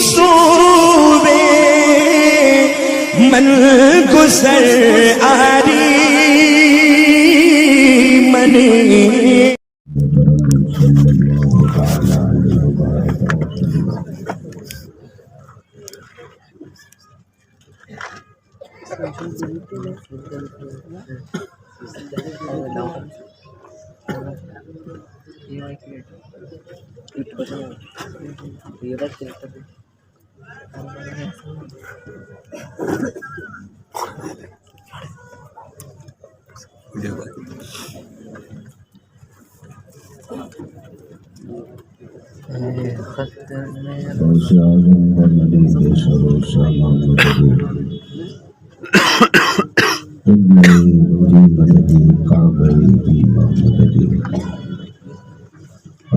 صوبے من گزر آری منی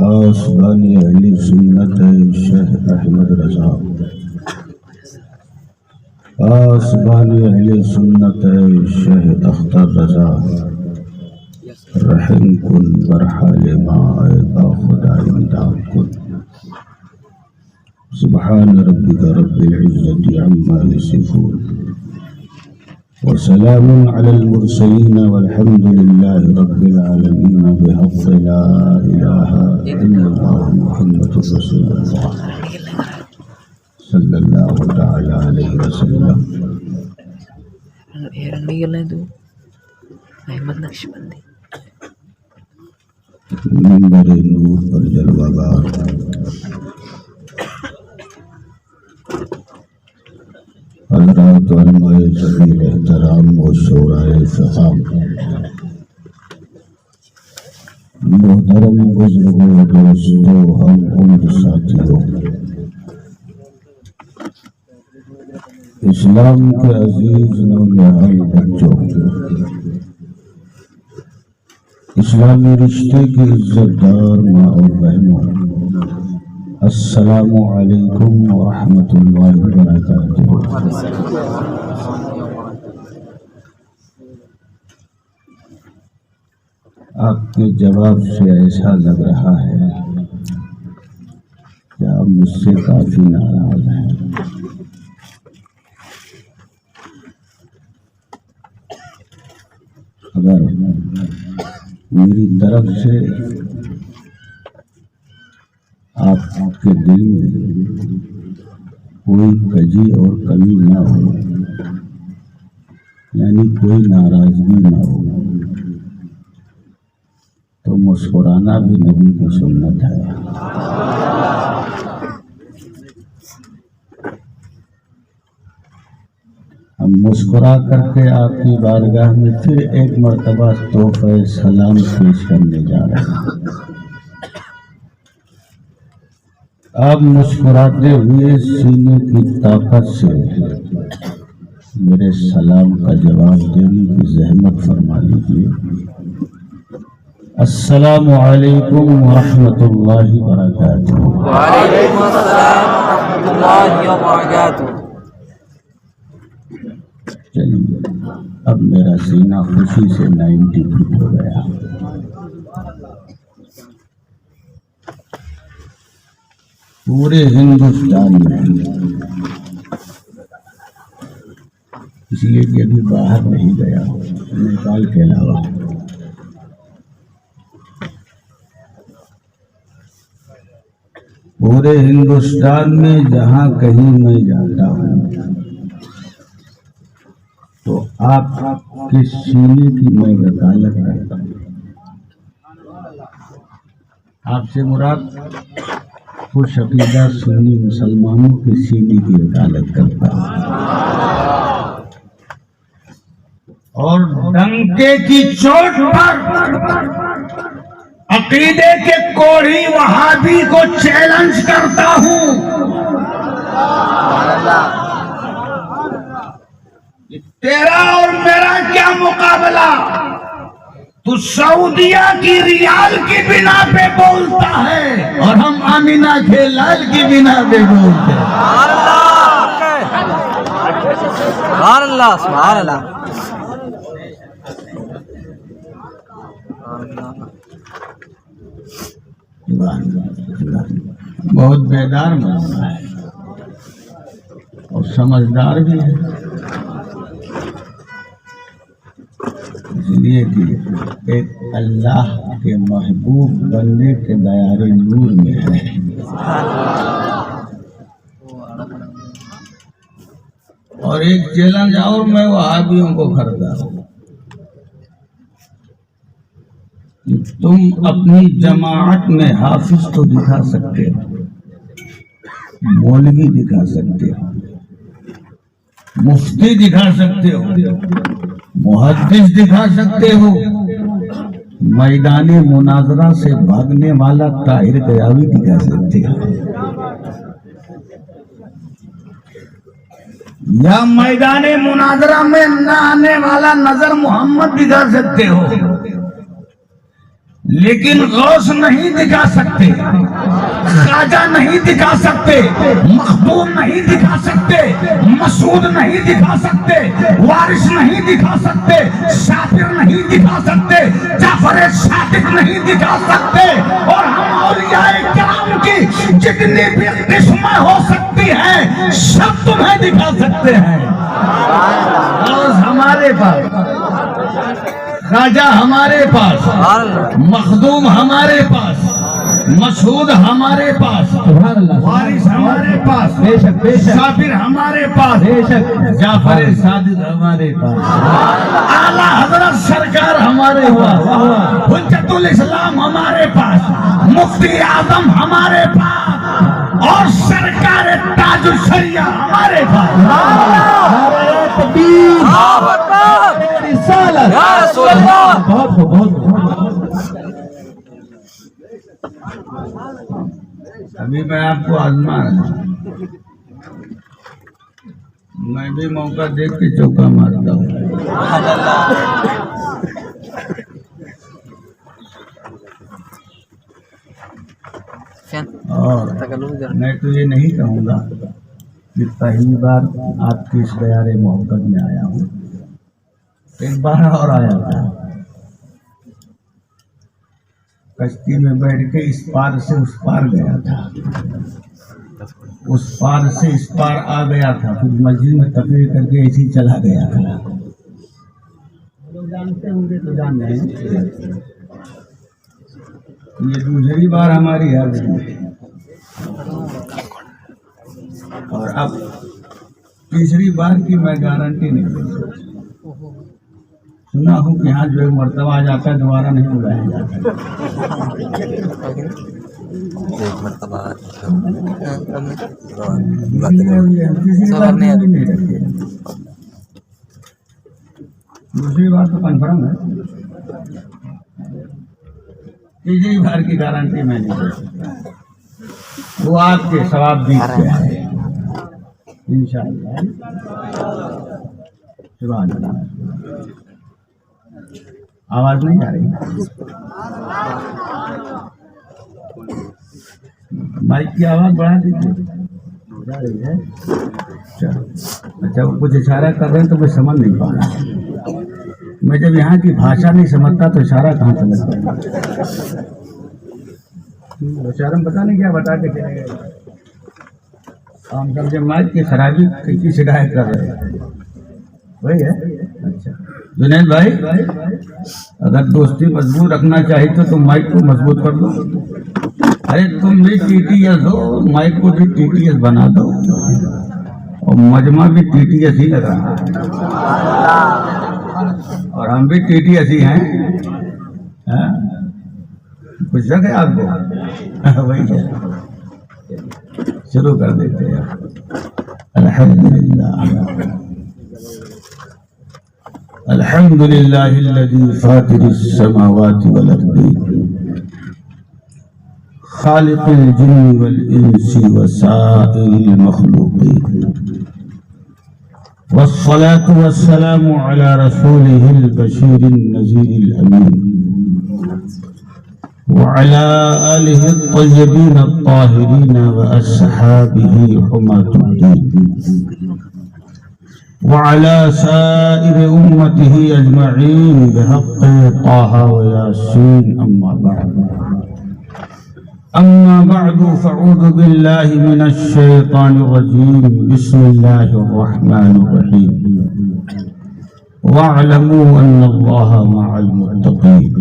آسبانی اہل سنت شیخ احمد رضا آسبانی اہل سنت شیخ اختر رضا رحم کن برحال ما با خدا امداد کن سبحان ربک رب العزت عما یصفون وسلام على المرسلين والحمد لله رب العالمين بحق لا إله إلا الله محمد رسول الله صلى الله تعالى عليه وسلم. منبر نور پر جلوہ بار حضرات علماء جلیل احترام و شورائے فخام، محترم بزرگوں دوستوں ہم عمر ساتھیوں، اسلام کے عزیز نونہال بچوں، اسلامی رشتے کی عزت دار ماں اور بہنوں، السلام علیکم ورحمۃ اللہ وبرکاتہ۔ آپ کے جواب سے ایسا لگ رہا ہے کہ آپ مجھ سے کافی ناراض ہیں۔ اگر میری طرف سے آپ کے دل میں کوئی کجی اور کمی نہ ہو، یعنی کوئی ناراضگی نہ ہو، تو مسکرانا بھی نبی کی سنت ہے۔ ہم مسکرا کر کے آپ کی بارگاہ میں پھر ایک مرتبہ تحفہ سلام پیش کرنے جا رہے ہیں۔ آپ مسکراتے ہوئے سینے کی طاقت سے میرے سلام کا جواب دینے کی زحمت فرما لیجیے۔ السلام علیکم ورحمۃ اللہ وبرکاتہ۔ وعلیکم السلام ورحمۃ اللہ وبرکاتہ۔ چلیے اب میرا سینہ خوشی سے 90 فٹ ہو گیا۔ پورے ہندوستان میں، اس لیے کہ ابھی باہر نہیں گیا نیپال کے علاوہ، پورے ہندوستان میں جہاں کہیں میں جاتا ہوں تو آپ کے سینے کی میں وکالت کرتا ہوں۔ آپ سے مراد خوش عقیدہ سنی مسلمانوں کے سینے کی وکالت کرتا ہوں، اور ڈنکے کی چوٹ پر عقیدے کے کوڑھی وہابی کو چیلنج کرتا ہوں۔ تیرا اور میرا کیا مقابلہ؟ تو سعودیہ کی ریال کی بنا پہ بولتا ہے اور ہم آمینہ کے لال کی بنا پہ بولتے ہیں۔ سبحان اللہ سبحان اللہ۔ بہت بیدار معاملہ ہے۔ اور سمجھدار بھی ہے، اس لیے کہ ایک اللہ کے محبوب بننے کے دائرے نور میں ہے۔ اور ایک چیلنج اور میں وہابیوں کو کرتا ہوں، تم اپنی جماعت میں حافظ تو دکھا سکتے ہو، مولوی دکھا سکتے ہو، مفتی دکھا سکتے ہو، محدث دکھا سکتے ہو، میدان مناظرہ سے بھاگنے والا طاہر قیاوی دکھا سکتے ہو، یا میدان مناظرہ میں نہ آنے والا نظر محمد دکھا سکتے ہو، لیکن غوث نہیں دکھا سکتے، خواجہ نہیں دکھا سکتے، مخدوم نہیں دکھا سکتے، مسعود نہیں دکھا سکتے، وارث نہیں دکھا سکتے، شاکر نہیں دکھا سکتے، جعفر صادق نہیں دکھا سکتے، اور ہم اولیاء کرام کی جتنی بھی قسمیں ہو سکتی ہیں سب تمہیں دکھا سکتے ہیں۔ غوث ہمارے پاس، خواجہ ہمارے پاس، مخدوم ہمارے پاس، مسعود ہمارے پاس، وارث ہمارے پاس، شاکر ہمارے پاس، جعفر صادق ہمارے پاس، اعلیٰ حضرت سرکار ہمارے پاس، حجت الاسلام ہمارے پاس، مفتی اعظم ہمارے پاس، اور سرکار تاج الشریعہ ہمارے پاس۔ ابھی میں آپ کو آزما رہا ہوں، میں بھی موقع دیکھ کے چوکا مارتا ہوں۔ اور میں تو یہ نہیں کہوں گا کہ پہلی بار آپ کی اس دیار محبت میں آیا ہوں، ایک بار اور آیا تھا، کشتی میں بیٹھ کے اس پار سے اس پار گیا تھا، اس پار سے اس پار آ گیا تھا، پھر مسجد میں تقریر کر کے ایسے ہی چلا گیا تھا۔ لوگ جانتے ہوں گے تو جان رہے ہیں، یہ دوسری بار ہماری حاضری ہے، اور اب تیسری بار کی میں گارنٹی نہیں دے سکتا۔ سنا ہوں کہ یہاں جو ایک مرتبہ آ جاتا ہے دوبارہ نہیں بلایا جاتا۔ ایک مرتبہ دوسری بار تو کنفرم ہے، تیسری بار کی گارنٹی میں نہیں دے سکتا، وہ آپ کے ثواب دیکھ سے ہے انشاءاللہ۔ سبحان اللہ۔ آواز نہیں آ رہی؟ مائک کی آواز بڑھا دیجیے، جا رہی ہے؟ اچھا، وہ کچھ اشارہ کر رہے ہیں تو میں سمجھ نہیں پا رہا، میں جب یہاں کی بھاشا نہیں سمجھتا تو اشارہ کہاں سمجھ پائے گا؟ اشارہ پتا نہیں کیا بتا کے چلے گئے، ہم سمجھے مائک کی خرابی کی شکایت کر رہے ہیں، وہی ہے؟ اچھا جنید بھائی، اگر دوستی مضبوط رکھنا چاہیے تو مائک کو مضبوط کر دو، ارے تم بھی ٹی ٹی ایس ہو، مائک کو بھی ٹی ٹی ایس بنا دو، اور مجمع بھی ٹی ٹی ایس ہی لگا، اور ہم بھی ٹی ٹی ایس ہی ہیں، کچھ شک ہے آپ کو؟ وہی ہے، شروع کر دیتے ہیں۔ الحمدللہ الحمد للہ الذی فاطر السماوات والارض خالق الجن والانس وسائر المخلوقین والصلاة والسلام على رسوله البشير النذير الأمين وعلى آله الطيبين الطاهرين وأصحابه حماة الدين وعلى سائر أمته أجمعين بحق طه وياسين، أما بعد أما بعد فأعوذ بالله من الشيطان الرجيم بسم الله الرحمن الرحيم واعلموا أن الله مع المتقين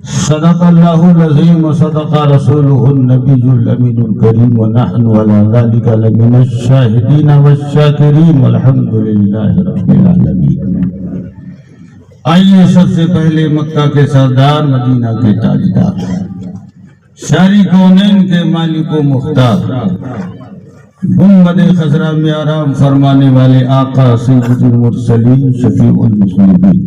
صدق الله العظيم وصدق رسوله النبي الأمين الكريم ونحن على ذلك لمن الشاهدين والشاكرين والحمد لله رب العالمين. آئیے سب سے پہلے مکہ کے سردار، مدینہ کے تاجدار، ساری کونین کے مالک و مختار، گنبد خضرا میں آرام فرمانے والے آقا سید المرسلین شفیع المذنبین،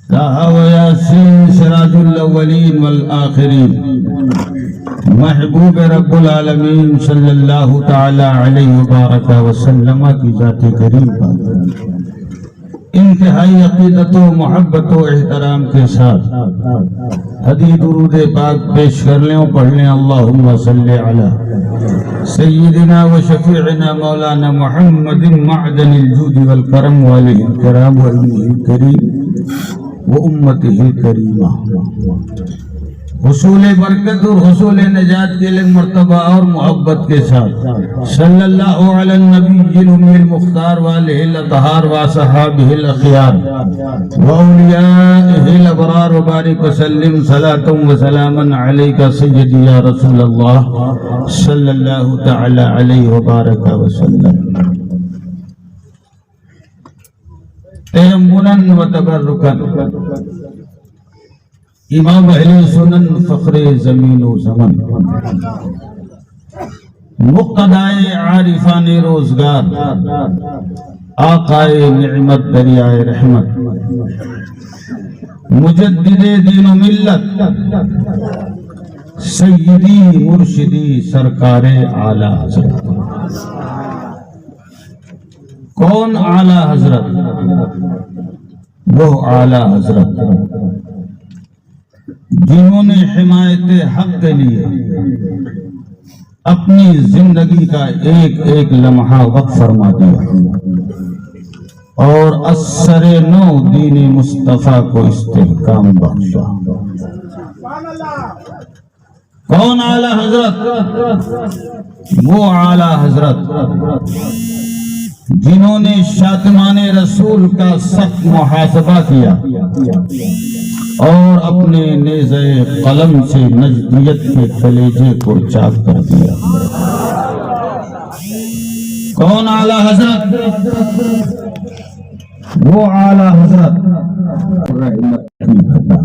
طٰہٰ و یاسین سراج الاولین والآخرین، محبوب رب العالمین صلی اللہ تعالی علیہ وبارک وسلم کی ذات کریم پر انتہائی عقیدت و محبت و احترام کے ساتھ حدیث درود پاک پیش کر لیں اور پڑھ لیں. اللہم صلی علی سیدنا و شفیعنا مولانا محمد معدن الجود والکرم والہ الکرام و ابنہ الکریم و امتہ الکریمہ. حصول برکت اور حصول نجات کے لیے مرتبہ اور محبت کے ساتھ صلی اللہ علی النبی الامی المختار والہ الاطہار وصحابہ الاخیار واولیائہ الابرار وبارک وسلم صلاۃ و سلاما علیک سیدی یا رسول اللہ صلی اللہ تعالی علیہ وبارک وسلم. تیمنا و تبرکا امام اہل سنن فخر زمین و زمن مقتدائے عارفان روزگار آقائے نعمت دریائے رحمت مجدد دین و ملت سیدی مرشدی سرکار اعلی حضرت. کون اعلی حضرت؟ وہ اعلی حضرت جنہوں نے حمایت حق کے لیے اپنی زندگی کا ایک ایک لمحہ وقف فرما دیا اور اثر نو دین مصطفیٰ کو استحکام بخشا. کون اعلی حضرت؟ وہ اعلی حضرت جنہوں نے شاتمان رسول کا سخت محاسبہ کیا اور اپنے نیزہ قلم سے نجدیت کے کلیجے کو چاک کر دیا. کون اعلی حضرت؟ وہ اعلی حضرت رحمت کی گھٹا.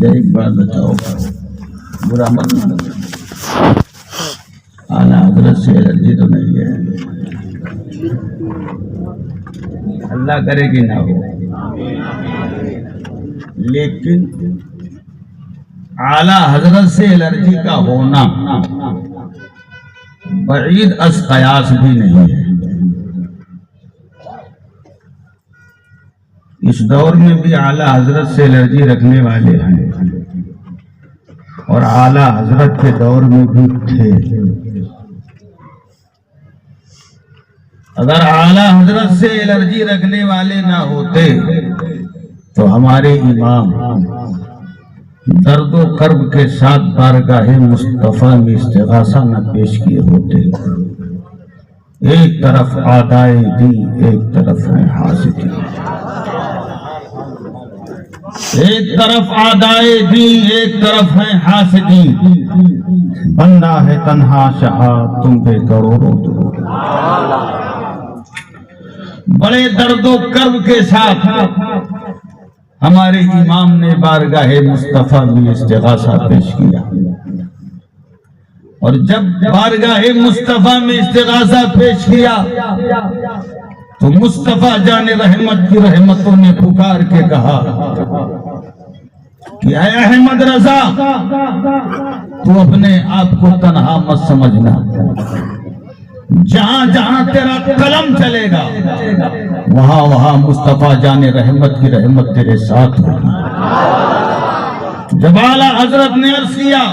ایک بات بتاؤ، برا مت مانو، اعلی حضرت سے الرجی تو نہیں ہے، اللہ کرے کہ نہ ہو، لیکن اعلی حضرت سے الرجی کا ہونا بعید از قیاس بھی نہیں ہے. اس دور میں بھی اعلی حضرت سے الرجی رکھنے والے ہیں اور اعلی حضرت کے دور میں بھی تھے. اگر اعلی حضرت سے الرجی رکھنے والے نہ ہوتے تو ہمارے امام درد و کرب کے ساتھ بارگاہ مصطفیٰ میں استغاثہ نہ پیش کیے ہوتے. ایک طرف اعدائے دین، ایک طرف ہے حاسدین. ایک طرف اعدائے دین، ایک طرف ہے حاسدین. بندہ ہے تنہا شہا تم پہ کروڑوں درود. بڑے درد و کرب کے ساتھ ہمارے امام نے بارگاہ مصطفیٰ میں استغاثہ پیش کیا، اور جب بارگاہ مصطفیٰ میں استغاثہ پیش کیا تو مصطفیٰ جان رحمت کی رحمتوں نے پکار کے کہا کہ اے احمد رضا، تو اپنے آپ کو تنہا مت سمجھنا، جہاں جہاں تیرا قلم چلے گا وہاں وہاں مصطفیٰ جان رحمت کی رحمت تیرے ساتھ ہوگی. جب اعلیٰ حضرت نے عرض کیا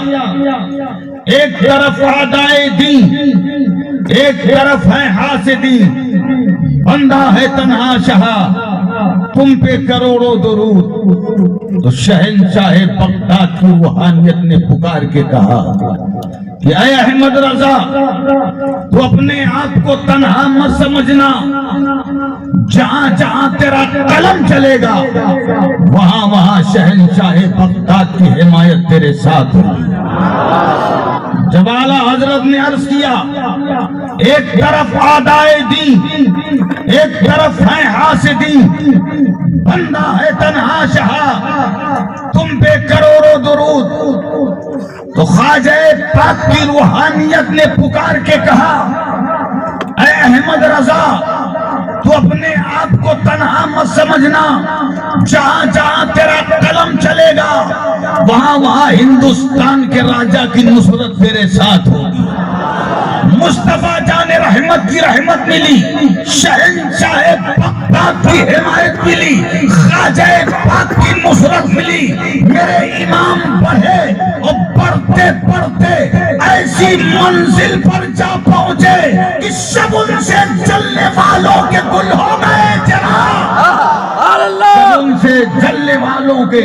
ایک طرف اعدائے دین، ایک طرف ہے حاسدین، بندہ ہے تنہا شہا تم پہ کروڑوں درود. تو شہنشاہ بغداد کی روحانیت نے پکار کے کہا کہ اے احمد رضا، تو اپنے آپ کو تنہا مت سمجھنا، جہاں جہاں تیرا قلم چلے گا وہاں وہاں شہنشاہ بغداد کی حمایت تیرے ساتھ ہوگی. جب اعلیٰ حضرت نے عرض کیا ایک طرف اعدائے دین، ایک طرف ہے حاسدین، بندہ ہے تنہا شہا، تم پہ کروڑوں درود، تو خواجہ پاک کی روحانیت نے پکار کے کہا اے احمد رضا، تو اپنے آپ کو تنہا مت سمجھنا، جہاں جہاں تیرا قلم چلے گا وہاں وہاں ہندوستان کے راجہ کی نصرت تیرے ساتھ ہوگی. مصطفیٰ جان رحمت کی رحمت ملی، شہنشاہ بغداد کی حمایت ملی، خواجہ پاک کی نصرت ملی. میرے امام بڑھے اور بڑھتے بڑھتے ایسی منزل پر جا پہنچے کہ شگن سے جلنے والوں کے گل ہو گئے جناب، شگن سے جلنے والوں کے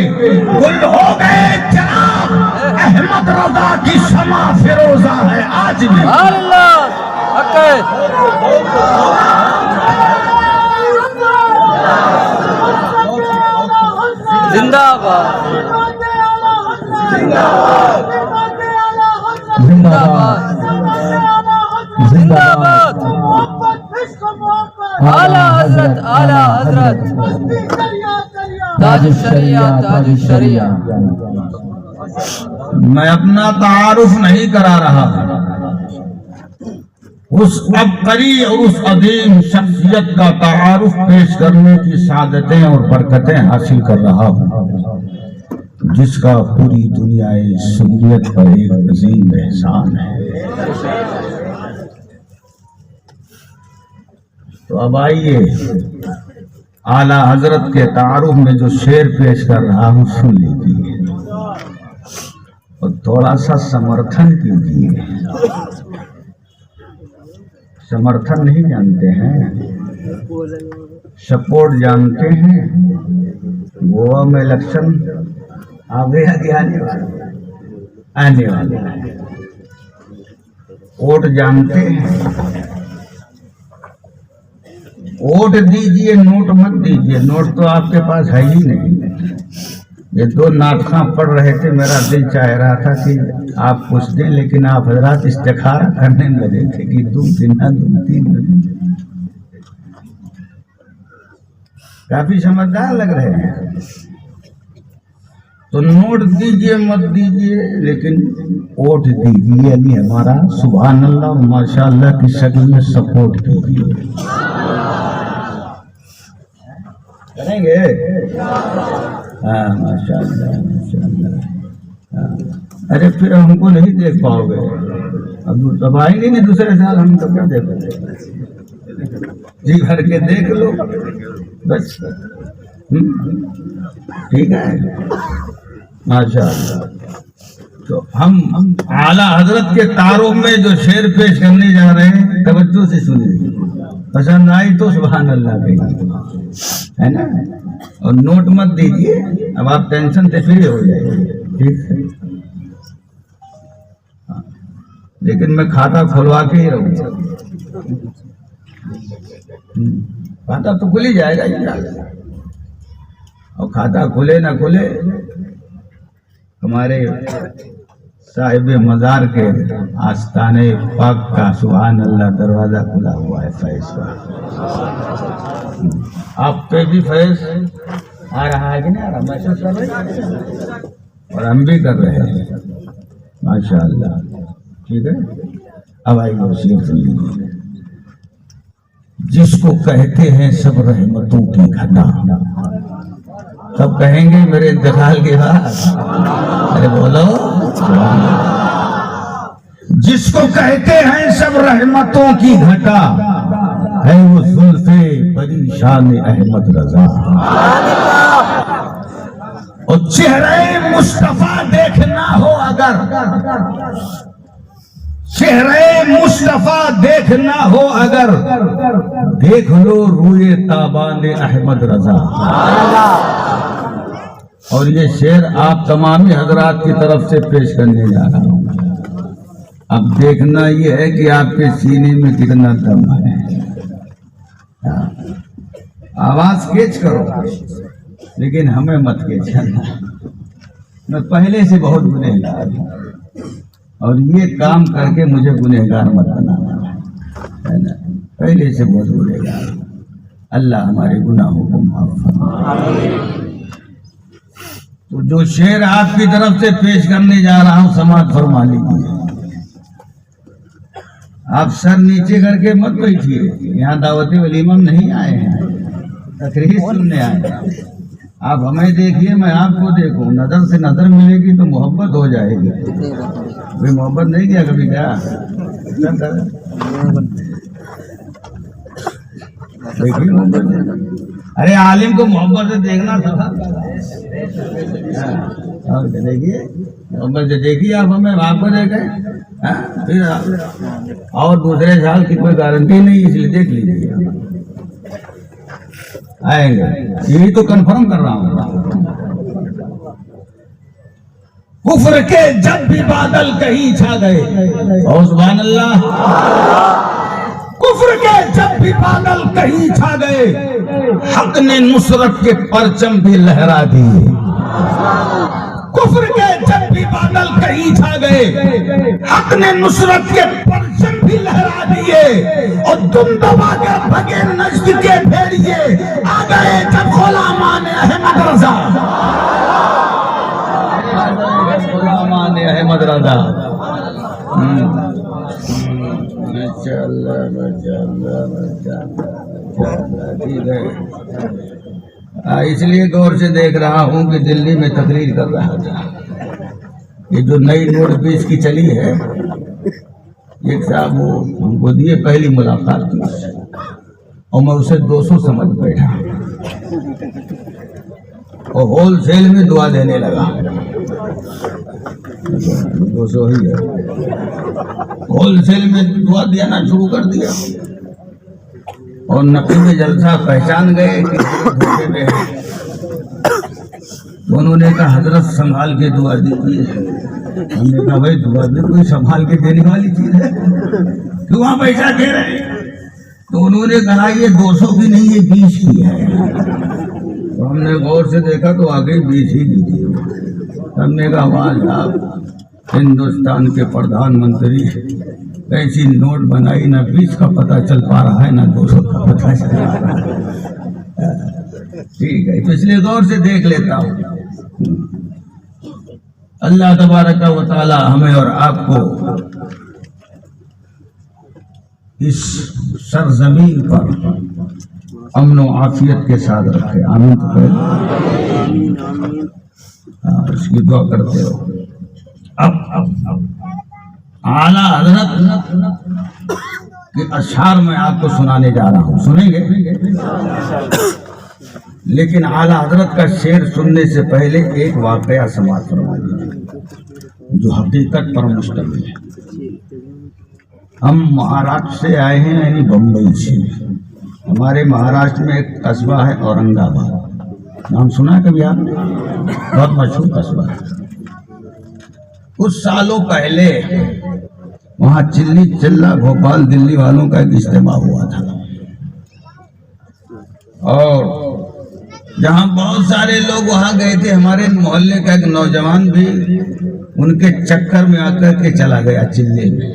گل ہو گئے جناب. احمد رضا کی شمع فیروزہ ہے آج بھی. زندہ باد، زندہ باد، زندہ باد. اعلیٰ حضرت، اعلیٰ حضرت، تاج الشریعہ، تاج الشریعہ. میں اپنا تعارف نہیں کرا رہا، اس عبقری اور اس عظیم شخصیت کا تعارف پیش کرنے کی سعادتیں اور برکتیں حاصل کر رہا ہوں، جس کا پوری دنیا سنیت پر ایک عظیم احسان ہے. تو اب آئیے اعلیٰ حضرت کے تعارف میں جو شعر پیش کر رہا ہوں سن لیجیے اور تھوڑا سا سمرتھن کیجیے. سمرتھن نہیں جانتے ہیں، سپورٹ جانتے ہیں. گوا میں الیکشن آگے آنے والے ووٹ جانتے ہیں. ووٹ دیجئے، نوٹ مت دیجئے. نوٹ تو آپ کے پاس ہے ہی نہیں. یہ دو ناطخاں پڑھ رہے تھے، میرا دل چاہ رہا تھا کہ آپ کچھ دیں، لیکن آپ حضرات استخارہ کرنے لگے تھے کہ دوں تین. کافی سمجھدار لگ رہے ہیں. تو نوٹ دیجئے مت دیجئے، لیکن ووٹ دیجئے. علی ہمارا سبحان اللہ ماشاء اللہ کی شکل میں سپورٹ کیجیے. کریں گے؟ ہاں ماشاء اللہ ماشاء اللہ. ارے پھر ہم کو نہیں دیکھ پاؤ گے. اب آئیں گے نہیں دوسرے سال، ہم تو کیا دیکھ پائیں. جی بھر کے دیکھ لو بس. ٹھیک ہے ماشاء اللہ. تو ہم اعلیٰ حضرت کے تعارف میں جو شعر پیش کرنے جا رہے ہیں توجہ سے سنیے. پسند آئی تو سبحان اللہ کہیے، ہے نا. اور نوٹ مت دیجیے، اب آپ ٹینشن سے فری ہو جائیں گے. ٹھیک ہے، لیکن میں کھاتا کھلوا کے ہی رہوں گا. کھاتا تو کھل ہی جائے گا انشاءاللہ. اور کھاتا کھلے نہ کھلے، ہمارے صاحب مزار کے آستانے پاک کا سبحان اللہ دروازہ کھلا ہوا ہے فیض کا. آپ پہ بھی فیض آ رہا ہے کہ نہیں آ رہا؟ محسوس کر رہے ہیں اور ہم بھی کر رہے ہیں ماشاء اللہ. ٹھیک ہے، اب آئیے وصیت سن لیجیے. جس کو کہتے ہیں سب رحمتوں کی گھٹا، سب کہیں گے میرے انتقال کے بعد. ارے بولو. جس کو کہتے ہیں سب رحمتوں کی گھٹا، ہے وہ زلف پریشان احمد رضا. اور چہرے مصطفیٰ دیکھنا ہو اگر، چہرے مصطفیٰ دیکھنا ہو اگر دیکھ لو روئے تابان احمد رضا. اور یہ شعر آپ تمامی حضرات کی طرف سے پیش کرنے جا رہا ہوں. اب دیکھنا یہ ہے کہ آپ کے سینے میں کتنا دم ہے. آواز کیچ کرو لیکن ہمیں مت کیچ کرنا. میں پہلے سے بہت گنہگار ہوں اور یہ کام کر کے مجھے گنہگار مت بنانا ہے نا. پہلے سے بہت گنہگار ہوں. اللہ ہمارے گناہوں کو معاف فرمائے. تو جو شعر آپ کی طرف سے پیش کرنے جا رہا ہوں سماعت فرما لیجیے. آپ سر نیچے کر کے مت بیٹھیے. یہاں دعوت ولیمہ نہیں آئے ہیں, تقریر سننے آئے ہیں. آپ ہمیں دیکھیے, میں آپ کو دیکھوں. نظر سے نظر ملے گی تو محبت ہو جائے گی. کوئی محبت نہیں کیا کبھی کیا؟ دیکھیے محبت. ارے عالم کو محبت سے دیکھنا تھا. دیکھیے محبت سے دیکھیے. آپ ہمیں آپ کو دیکھیں پھر اور دوسرے سال کی کوئی گارنٹی نہیں, اس لیے دیکھ لیجیے آئیں گے. یہی تو کنفرم کر رہا ہوں. کفر کے جب بھی بادل کہیں چھا گئے, اور سبحان اللہ, کفر کے جب بھی بادل کہیں چھا گئے, حق نے نصرت کے پرچم بھی لہرا دیے. کفر کے جب بھی بادل کہیں چھا گئے, حق نے نصرت کے پرچم بھی لہرا دیے. اور تم دبا کر بھگے نجد کے بھیڑیے, آ گئے جب غلامان احمد رضا. غلامان احمد رضا. ٹھیک ہے. اس لیے غور سے دیکھ رہا ہوں کہ دلی میں تقریر کر رہا تھا. یہ جو نئی نوٹ 20 کی چلی ہے, ایک صاحب وہ ہم کو دیے, پہلی ملاقات کی اس سے, اور میں اسے 200 سمجھ بیٹھا اور ہول سیل میں دعا دینے لگا. 200 ہی ہے. ہول سیل میں دعا دینا شروع کر دیا اور نقیب جلسہ پہچان گئے کہ دھوکے میں ہے. انہوں نے کہا حضرت سنبھال کے دعا دیجیے. ہم نے کہا بھائی دعا بھی کوئی سنبھال کے دینے والی چیز ہے, دعا پیسہ دے رہے. تو انہوں نے کہا یہ 200 کی نہیں, یہ 20 کی ہے. تو ہم نے غور سے دیکھا تو آگے 20 ہی کی تھی. ہم نے کہا واہ صاحب, ہندوستان کے پردھان منتری ایسی نوٹ بنائی, نہ 20 کا پتہ چل پا رہا ہے نہ 200 کا پتہ چل پا رہا ہے. ٹھیک ہے, تو اس لیے غور سے دیکھ لیتا ہوں. اللہ تبارک و تعالی ہمیں اور آپ کو اس سرزمین پر امن و عافیت کے ساتھ رکھے. آمین. تو اس کی دعا کرتے ہو. اب اعلیٰ حضرت کے اشعار میں آپ کو سنانے جا رہا ہوں, سنیں گے؟ لیکن اعلیٰ حضرت کا شعر سننے سے پہلے ایک واقعہ سماعت فرما دیجیے جو حقیقت پر مشتمل ہے. ہم مہاراشٹر سے آئے ہیں, یعنی بمبئی سے. ہمارے مہاراشٹر میں ایک قصبہ ہے اورنگ آباد. نام سنا ہے کبھی آپ نے؟ بہت مشہور قصبہ ہے. کچھ سالوں پہلے وہاں چلی چلا بھوپال دلی والوں کا ایک اجتماع ہوا تھا, اور جہاں بہت سارے لوگ وہاں گئے تھے. ہمارے محلے کا ایک نوجوان بھی ان کے چکر میں آ کر کے چلا گیا چلے میں.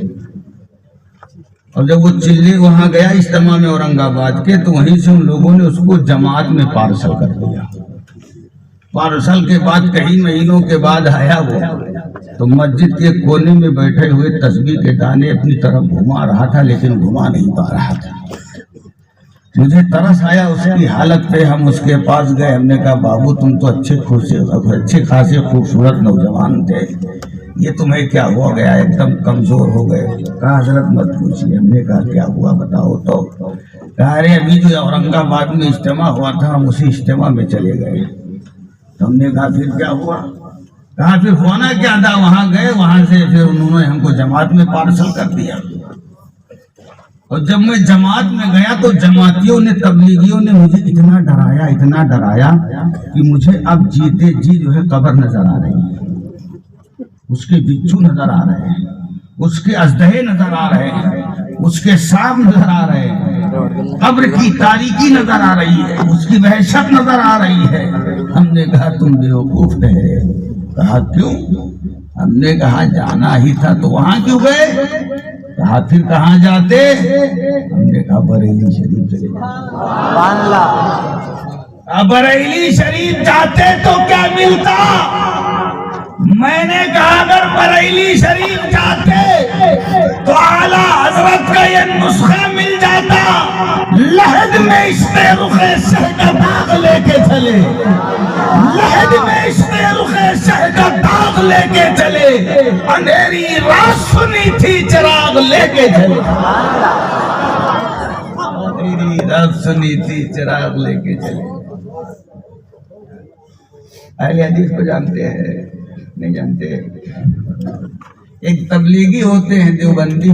اور جب وہ چلی وہاں گیا اجتماع میں اورنگ آباد کے, تو وہیں سے ان لوگوں نے اس کو جماعت میں پارسل کر دیا. پارسل کے بعد کئی مہینوں کے بعد آیا وہ, تو مسجد کے کونے میں بیٹھے ہوئے تسبیح کے دانے اپنی طرف گھما رہا تھا, لیکن گھما نہیں پا رہا تھا. مجھے ترس آیا اس کی حالت پہ. ہم اس کے پاس گئے. ہم نے کہا بابو تم تو اچھے خاصے خوبصورت نوجوان تھے, یہ تمہیں کیا ہوا گیا, ایک دم کمزور ہو گئے. کہا حضرت مت پوچھیے. ہم نے کہا کیا ہوا بتاؤ تو. کہا ارے ابھی جو اورنگ آباد میں اجتماع ہوا تھا ہم اسی اجتماع میں چلے گئے. تو ہم نے کہا پھر کیا ہوا؟ کہا پھر ہونا کیا تھا؟ وہاں گئے، وہاں سے پھر انہوں نے ہم کو جماعت میں پارسل کر دیا، اور جب میں جماعت میں گیا تو جماعتیوں نے، تبلیغیوں نے مجھے اتنا ڈرایا کہ مجھے اب جیتے جی جو ہے قبر نظر آ رہی ہے، اس کے بچھو نظر آ رہے ہیں، اس کے اژدہے نظر آ رہے ہیں، اس کے سانپ نظر آ رہے ہیں، قبر کی تاریکی نظر آ رہی ہے، اس کی وحشت نظر آ رہی ہے۔ ہم نے کہا تم بیوقوف ٹھہرے۔ کہا کیوں؟ ہم نے کہا جانا ہی تھا تو وہاں کیوں گئے؟ کہا پھر کہاں جاتے؟ ہم نے کہا بریلی شریف چلے جاتے۔ بریلی شریف جاتے تو کیا ملتا؟ میں نے کہا اگر بریلی شریف جاتے تو اعلیٰ حضرت کا یہ نسخہ مل جاتا، لحد میں عشق رخ شہ کا داغ لے کے چلے، لحد میں عشق رخ شہ کا داغ لے کے چلے، اندھیری رات سنی تھی چراغ لے کے چلے، اندھیری رات سنی تھی چراغ لے کے چلے۔ اہل حدیث کو جانتے ہیں؟ نہیں جانتے؟ ایک تبلیغی ہوتے ہیں دیوبندی،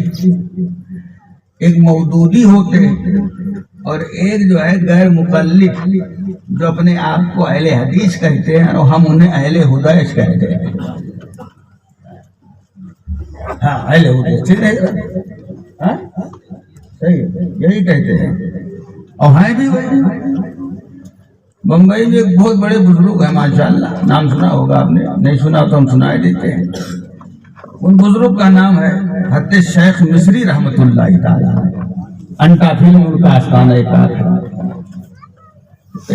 ایک مودودی ہوتے ہیں، اور ایک جو ہے غیر مقلد جو اپنے آپ کو اہل حدیث کہتے ہیں، اور ہم انہیں اہل ہدایت کہتے ہیں۔ ہاں اہل ہدایت صحیح ہے، یہی کہتے ہیں، اور ہیں بھی وہی۔ بمبئی میں ایک بہت بڑے بزرگ ہیں ماشاءاللہ، نام سنا ہوگا آپ نے، نہیں سنا تو ہم سنائے دیتے ہیں۔ ان بزرگ کا نام ہے حضرت شیخ مصری رحمۃ اللہ تعالی، انٹا فلم ان کا آستانہ کار ہے۔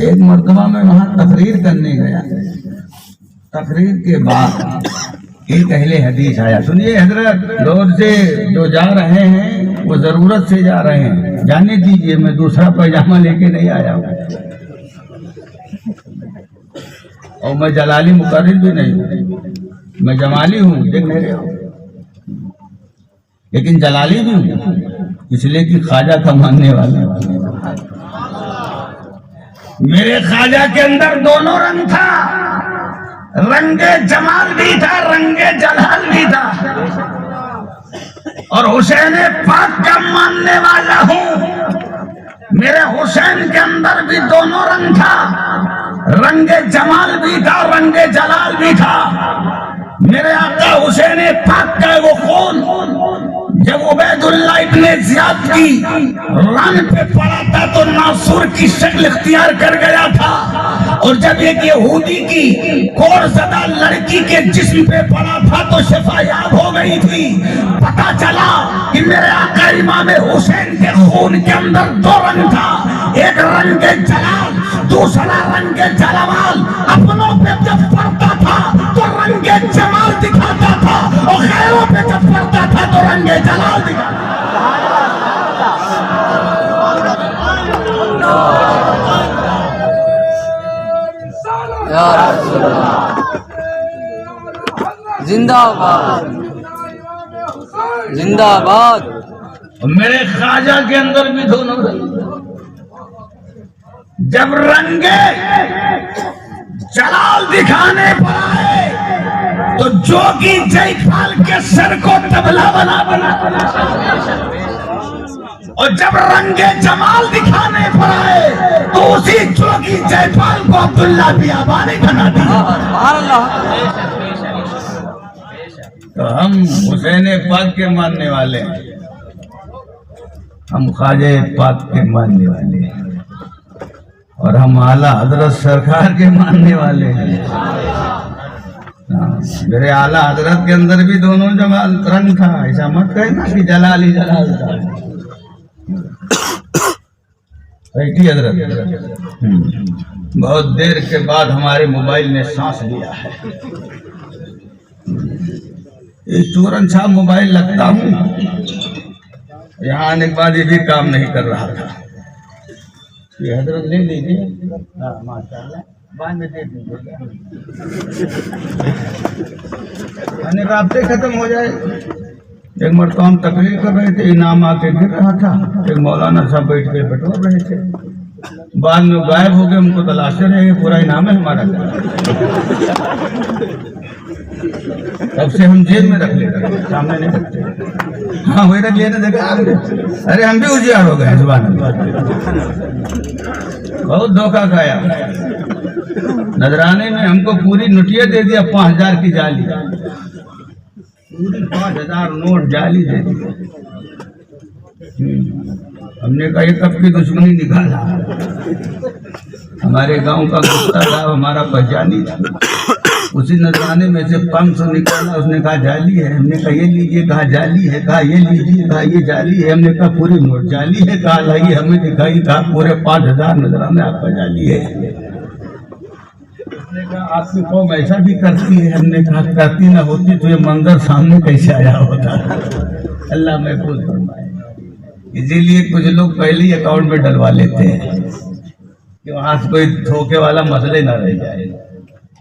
ایک مرتبہ میں وہاں تقریر کرنے گیا، تقریر کے بعد ایک اہل حدیث آیا، سنیے حضرت، روڈ سے جو جا رہے ہیں وہ ضرورت سے جا رہے ہیں، جانے دیجیے، میں دوسرا پیجامہ لے کے نہیں آیا ہوں، اور میں جلالی مقرر بھی نہیں ہوں، میں جمالی ہوں، دیکھ میرے ہوں، لیکن جلالی بھی ہوں، اس لیے کہ خواجہ کا ماننے والے۔ میرے خواجہ کے اندر دونوں رنگ تھا، رنگ جمال بھی تھا، رنگ جلال بھی تھا، اور حسین پاک کا ماننے والا ہوں۔ میرے حسین کے اندر بھی دونوں رنگ تھا، رنگ جمال بھی تھا، رنگ جلال بھی تھا۔ میرے آقا حسین پاک کا وہ خون جب عبید اللہ ابن زیاد کی ران پہ پڑا تھا تو ناصر کی شکل اختیار کر گیا تھا، اور جب ایک یہودی کی کور زدہ لڑکی کے جسم پہ پڑا تھا تو شفا یاب ہو گئی تھی۔ پتا چلا کہ میرے آقا امام حسین کے خون کے اندر دو رنگ تھا، ایک رنگ جلال، دوسرا رنگ جلال۔ اپنوں پہ جب پڑتا تھا تو رنگ جمال دکھاتا تھا، اور غیروں پہ جب پڑتا تھا تو رنگ جلال دکھاتا یا رسول اللہ، زندہ باد، زندہ باد۔ میرے خواجہ کے اندر بھی دونوں رنگ، جب رنگ جلال دکھانے پر آئے تو جوگی جے پال کے سر کو تبلا بنا اور جب رنگ جمال دکھانے پر آئے تو اسی جوگی جے پال کو عبداللہ بیابانی بنا دیا۔ تو ہم حسین پاک کے ماننے والے ہیں، ہم خواجہ پاک کے ماننے والے ہیں، اور ہم اعلیٰ حضرت سرکار کے ماننے والے ہیں۔ میرے اعلیٰ حضرت کے اندر بھی دونوں جمال رنگ تھا، ایسا مت کہنا کہ جلال ہی جلال تھا۔ بیٹھی حضرت، بہت دیر کے بعد ہمارے موبائل نے سانس لیا ہے۔ ایک چورن صاحب موبائل لگتا ہوں، یہاں آنے کے بعد یہ بھی کام نہیں کر رہا تھا۔ یہ حضرت لے لیجیے، ماشاءاللہ بعد میں دے دیجیے گا، یعنی رابطے ختم ہو جائے۔ ایک مرتبہ ہم تقریر کر رہے تھے، انعام آ کے گر رہا تھا، ایک مولانا صاحب بیٹھ کے بٹور رہے تھے، بعد میں غائب ہو گئے، ہم کو تلاشتے رہے، پورا انعام ہے ہمارا۔ تب سے ہم جیب میں رکھ لیتے ہیں، سامنے نہیں رکھتے۔ ہاں وہی رکھ لیتے دیکھا آپ نے؟ ارے ہم بھی اجیار ہو گئے زبان میں، بہت دھوکہ کھایا۔ نذرانے میں ہم کو پوری نوٹیاں دے دیا 5000 کی جالی، پوری 5000 نوٹ جالی دے دیا۔ ہم نے کہا یہ کب کی دشمنی نکالا؟ ہمارے گاؤں کا گپتا صاحب ہمارا پہچانی تھا، اسی نذرانے میں سے 500 نکالا، اس نے کہا جالی ہے۔ ہم نے کہا یہ لیجیے، کہا جالی ہے، کہا یہ لیجیے، کہا یہ جالی ہے۔ ہم نے کہا پوری نوٹ جالی ہے، کہا لائیے ہمیں دکھائی، کہا پورے 5000 نذرانے آپ کا جالی ہے۔ نے کہا آپ کی قوم ایسا بھی کرتی ہے؟ ہم نے کہا کرتی نہ ہوتی تو یہ منظر سامنے کیسے آیا ہوتا؟ اللہ محفوظ فرمائے۔ اسی لیے کچھ لوگ پہلے ہی اکاؤنٹ میں ڈلوا لیتے ہیں کہ وہاں سے کوئی دھوکے والا مسئلہ نہ رہ جائے،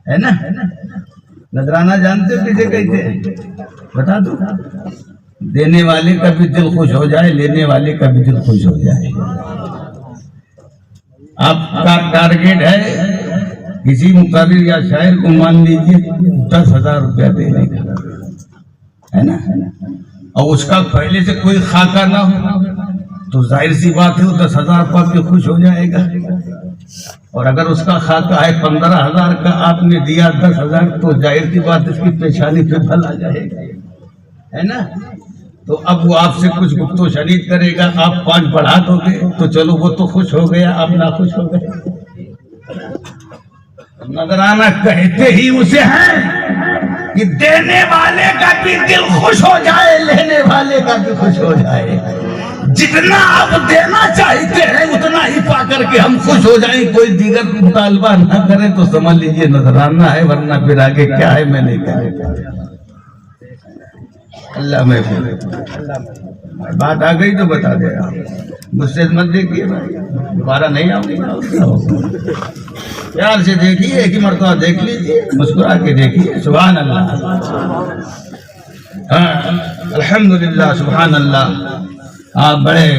ہے نا؟ نذرانہ جانتے ہو کسے کہتے ہیں؟ بتا دو۔ دینے والے کا بھی دل خوش ہو جائے، لینے والے کا بھی دل خوش ہو جائے۔ آپ کا ٹارگیٹ ہے کسی مقرر یا شاعر کو مان لیجیے 10,000 روپیہ دینے کا، ہے نا؟ اور اس کا پہلے سے کوئی خاکہ نہ ہو تو ظاہر سی بات ہے وہ 10,000 پا کے خوش ہو جائے گا۔ اور اگر اس کا خاکہ ہے 15,000 کا، آپ نے دیا 10,000، تو ظاہر سی بات اس کی پیشانی پہ پھل آ جائے گا، ہے نا؟ تو اب وہ آپ سے کچھ گفت و شنید کرے گا، آپ 5 بڑھا دو گے تو چلو وہ تو خوش ہو گیا، آپ نہ خوش ہو گئے۔ نذرانہ کہتے ہی اسے ہیں کہ دینے والے کا بھی دل خوش ہو جائے، لینے والے کا بھی خوش ہو جائے۔ جتنا آپ دینا چاہتے ہیں اتنا ہی پا کر کے ہم خوش ہو جائیں، کوئی دیگر مطالبہ نہ کرے تو سمجھ لیجئے نذرانہ ہے، ورنہ پھر آگے کیا ہے میں نہیں کہا۔ اللہ محفوظ۔ بات آ گئی تو بتا دے رہا ہوں، مجھ سے مت دیکھیے بھائی، دوبارہ نہیں آؤں گی، پیار سے دیکھیے، ایک ہی مرتبہ دیکھ لیجیے، مسکرا کے دیکھیے۔ سبحان اللہ، الحمدللہ، سبحان اللہ۔ آپ بڑے